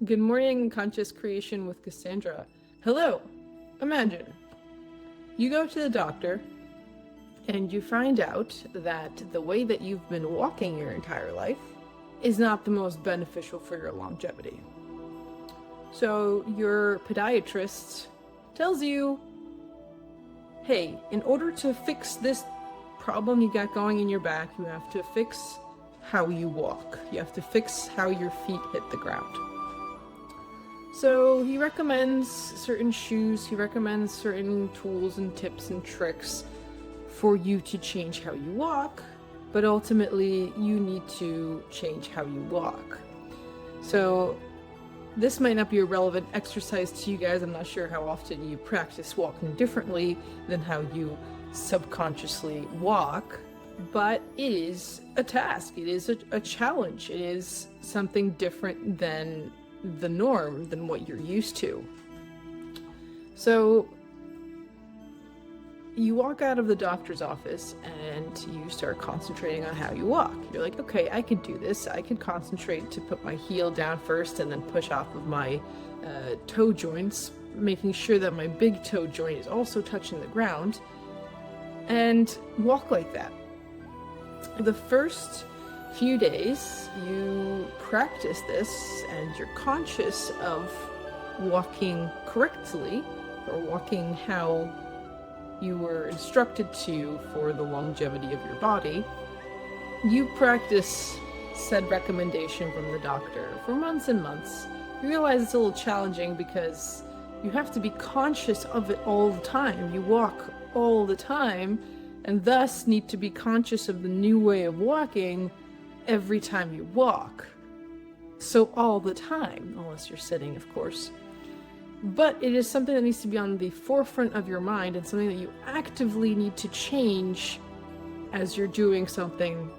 Good morning, Conscious Creation with Cassandra. Hello! Imagine you go to the doctor and you find out that the way that you've been walking your entire life is not the most beneficial for your longevity. So your podiatrist tells you, hey, in order to fix this problem you got going in your back, you have to fix how you walk. You have to fix how your feet hit the ground. So he recommends certain shoes, he recommends certain tools and tips and tricks for you to change how you walk, but ultimately you need to change how you walk. So this might not be a relevant exercise to you guys. I'm not sure how often you practice walking differently than how you subconsciously walk, but it is a task, it is a challenge, it is something different than the norm, than what you're used to. So you walk out of the doctor's office and you start concentrating on how you walk. You're like, okay, I can do this. I can concentrate to put my heel down first and then push off of my toe joints, making sure that my big toe joint is also touching the ground, and walk like that. The first few days you practice this and you're conscious of walking correctly, or walking how you were instructed to for the longevity of your body. You practice said recommendation from the doctor for months and months. You realize it's a little challenging because you have to be conscious of it all the time. You walk all the time and thus need to be conscious of the new way of walking every time you walk. So all the time, unless you're sitting, of course. But it is something that needs to be on the forefront of your mind and something that you actively need to change as you're doing something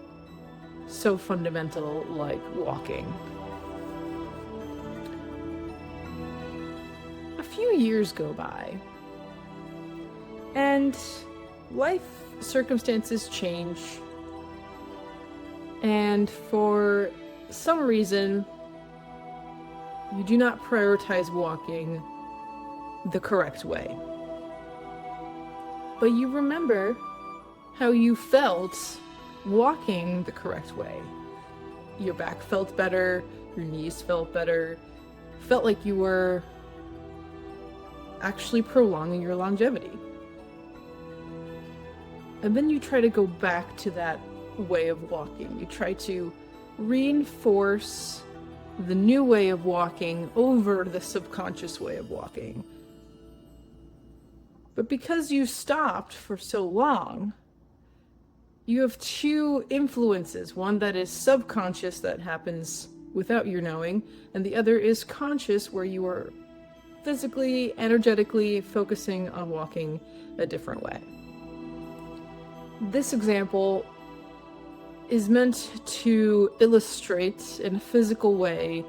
so fundamental like walking. A few years go by and life circumstances change, and for some reason you do not prioritize walking the correct way. But you remember how you felt walking the correct way. Your back felt better, your knees felt better, felt like you were actually prolonging your longevity. And then you try to go back to that way of walking. You try to reinforce the new way of walking over the subconscious way of walking. But because you stopped for so long, you have two influences. One that is subconscious, that happens without your knowing, and the other is conscious, where you are physically, energetically focusing on walking a different way. This example is meant to illustrate in a physical way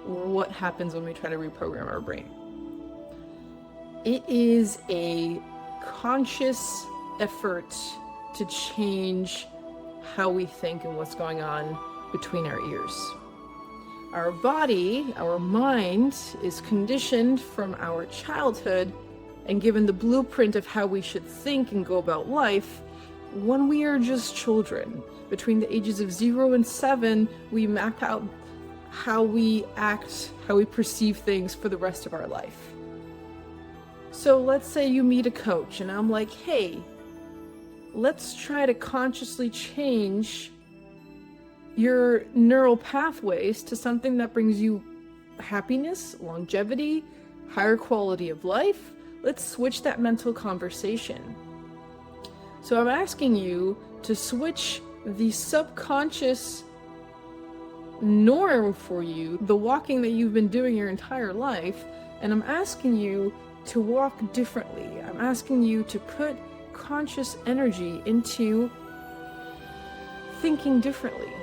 what happens when we try to reprogram our brain. It is a conscious effort to change how we think and what's going on between our ears. Our body, our mind, is conditioned from our childhood and given the blueprint of how we should think and go about life when we are just children. Between the ages of 0 and 7, we map out how we act, how we perceive things for the rest of our life. So let's say you meet a coach and I'm like, hey, let's try to consciously change your neural pathways to something that brings you happiness, longevity, higher quality of life. Let's switch that mental conversation. So I'm asking you to switch the subconscious norm for you, the walking that you've been doing your entire life, and I'm asking you to walk differently. I'm asking you to put conscious energy into thinking differently,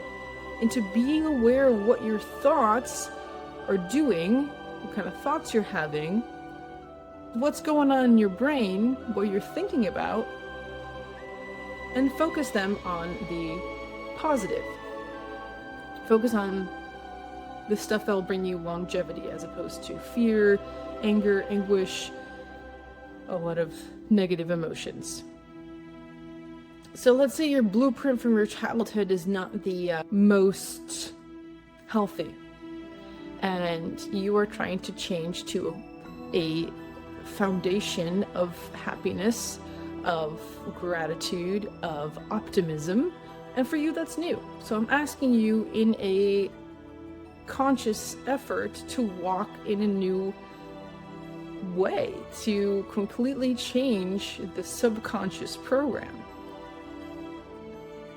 into being aware of what your thoughts are doing, what kind of thoughts you're having, what's going on in your brain, what you're thinking about, and focus them on the positive. Focus on the stuff that will bring you longevity, as opposed to fear, anger, anguish, a lot of negative emotions. So let's say your blueprint from your childhood is not the most healthy, and you are trying to change to a foundation of happiness, of gratitude, of optimism, and for you that's new. So I'm asking you in a conscious effort to walk in a new way, to completely change the subconscious program.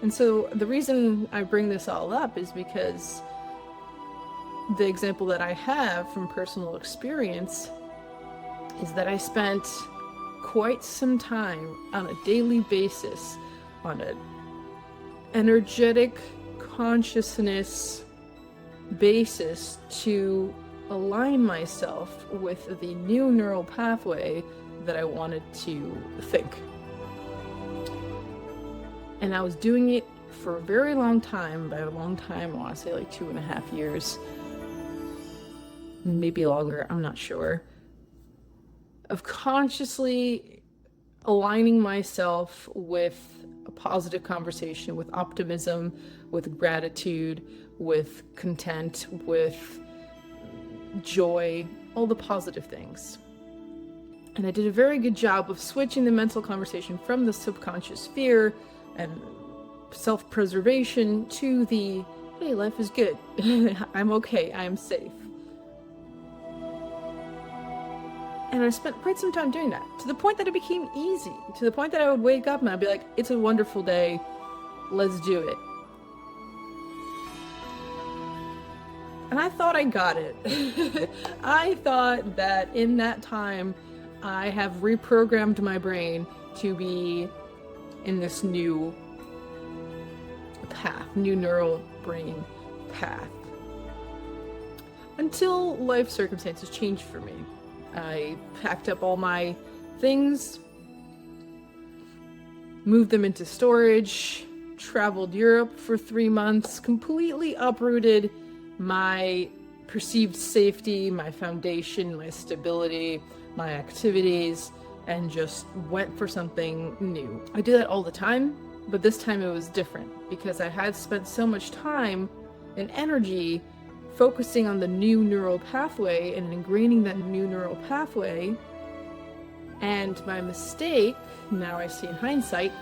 And so the reason I bring this all up is because the example that I have from personal experience is that I spent quite some time on a daily basis on an energetic consciousness basis to align myself with the new neural pathway that I wanted to think. And I was doing it for a very long time. By a long time, I want to say like 2.5 years. Maybe longer, I'm not sure. Of consciously aligning myself with a positive conversation, with optimism, with gratitude, with content, with joy, all the positive things. And I did a very good job of switching the mental conversation from the subconscious fear and self-preservation to the, hey, life is good. I'm okay. I'm safe. And I spent quite some time doing that, to the point that it became easy, to the point that I would wake up and I'd be like, it's a wonderful day. Let's do it. And I thought I got it. I thought that in that time, I have reprogrammed my brain to be in this new path, new neural brain path. Until life circumstances changed for me. I packed up all my things, moved them into storage, traveled Europe for 3 months, completely uprooted my perceived safety, my foundation, my stability, my activities, and just went for something new. I do that all the time, but this time it was different because I had spent so much time and energy focusing on the new neural pathway and ingraining that new neural pathway. And my mistake, now I see in hindsight,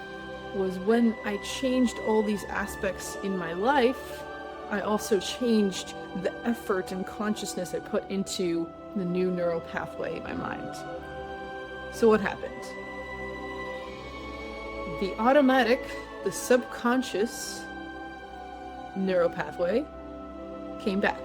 was when I changed all these aspects in my life, I also changed the effort and consciousness I put into the new neural pathway in my mind. So what happened? The automatic, the subconscious neural pathway came back.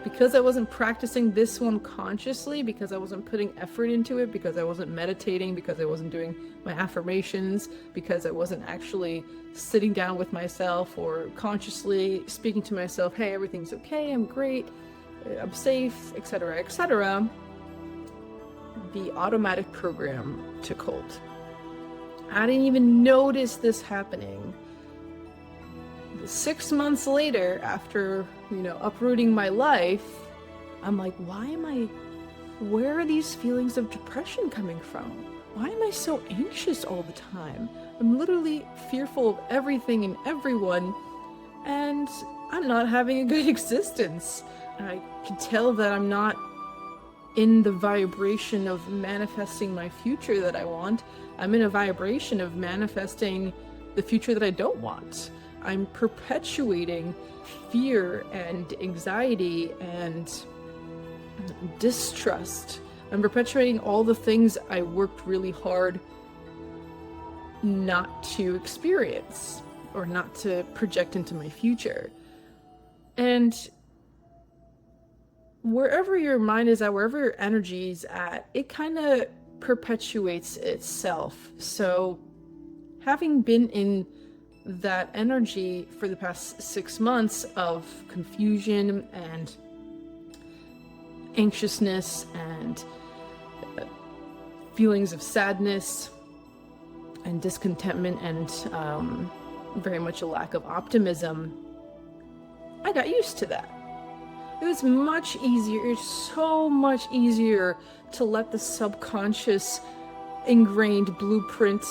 Because I wasn't practicing this one consciously, because I wasn't putting effort into it, because I wasn't meditating, because I wasn't doing my affirmations, because I wasn't actually sitting down with myself or consciously speaking to myself, hey, everything's okay, I'm great, I'm safe, etc., etc., the automatic program took hold. I didn't even notice this happening. 6 months later, after, uprooting my life, I'm like, where are these feelings of depression coming from? Why am I so anxious all the time? I'm literally fearful of everything and everyone, and I'm not having a good existence. I can tell that I'm not in the vibration of manifesting my future that I want. I'm in a vibration of manifesting the future that I don't want. I'm perpetuating fear and anxiety and distrust. I'm perpetuating all the things I worked really hard not to experience or not to project into my future. And wherever your mind is at, wherever your energy is at, it kind of perpetuates itself. So having been in that energy for the past 6 months of confusion and anxiousness and feelings of sadness and discontentment and very much a lack of optimism, I got used to that. It was much easier, it's so much easier to let the subconscious ingrained blueprint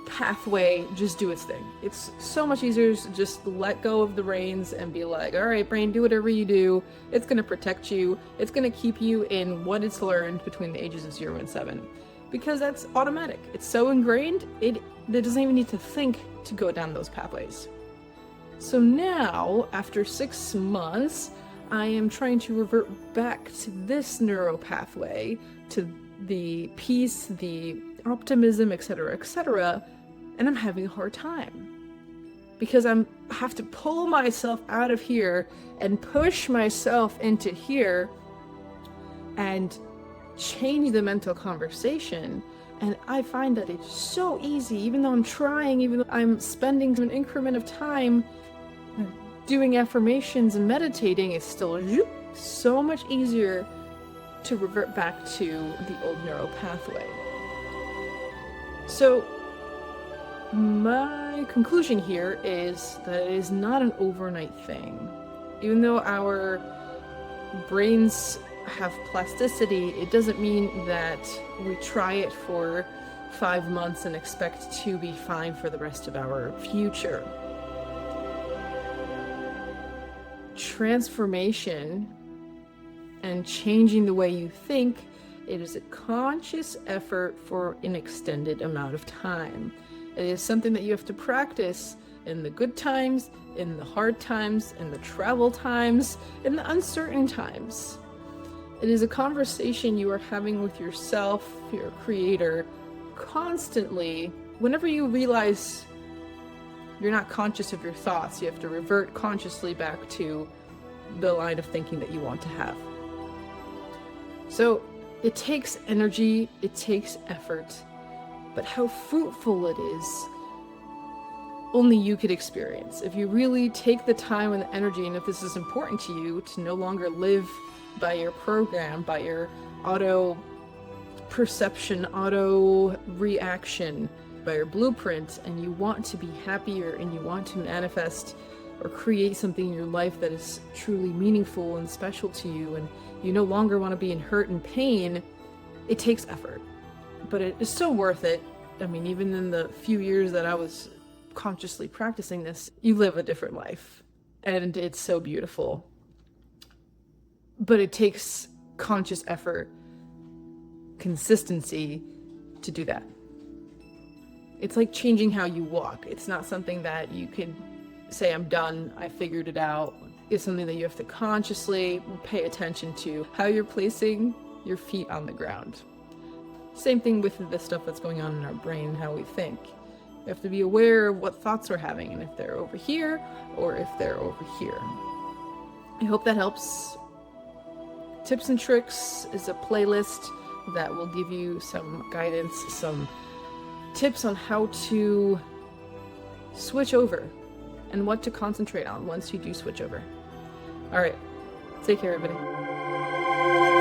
pathway just do its thing. It's so much easier to just let go of the reins and be like, all right, brain, do whatever you do. It's going to protect you. It's going to keep you in what it's learned between the ages of 0 and 7. Because that's automatic. It's so ingrained, it doesn't even need to think to go down those pathways. So now, after 6 months, I am trying to revert back to this neural pathway, to the peace, the optimism, etc., and I'm having a hard time. Because I have to pull myself out of here and push myself into here and change the mental conversation. And I find that it's so easy, even though I'm trying, even though I'm spending an increment of time doing affirmations and meditating, it's still so much easier to revert back to the old neural pathway. So my conclusion here is that it is not an overnight thing. Even though our brains have plasticity, it doesn't mean that we try it for 5 months and expect to be fine for the rest of our future. Transformation and changing the way you think, it is a conscious effort for an extended amount of time. It is something that you have to practice in the good times, in the hard times, in the travel times, in the uncertain times. It is a conversation you are having with yourself, your creator, constantly. Whenever you realize you're not conscious of your thoughts, you have to revert consciously back to the line of thinking that you want to have. So it takes energy, it takes effort, but how fruitful it is, only you could experience. If you really take the time and the energy, and if this is important to you, to no longer live by your program, by your auto perception, auto reaction, by your blueprint, and you want to be happier and you want to manifest or create something in your life that is truly meaningful and special to you, and you no longer want to be in hurt and pain, it takes effort. But it is so worth it. I mean, even in the few years that I was consciously practicing this, you live a different life, and it's so beautiful. But it takes conscious effort, consistency to do that. It's like changing how you walk. It's not something that you can say, I'm done, I figured it out. It's something that you have to consciously pay attention to, how you're placing your feet on the ground. Same thing with the stuff that's going on in our brain and how we think. We have to be aware of what thoughts we're having, and if they're over here or if they're over here. I hope that helps. Tips and Tricks is a playlist that will give you some guidance, some tips on how to switch over and what to concentrate on once you do switch over. All right, take care, everybody.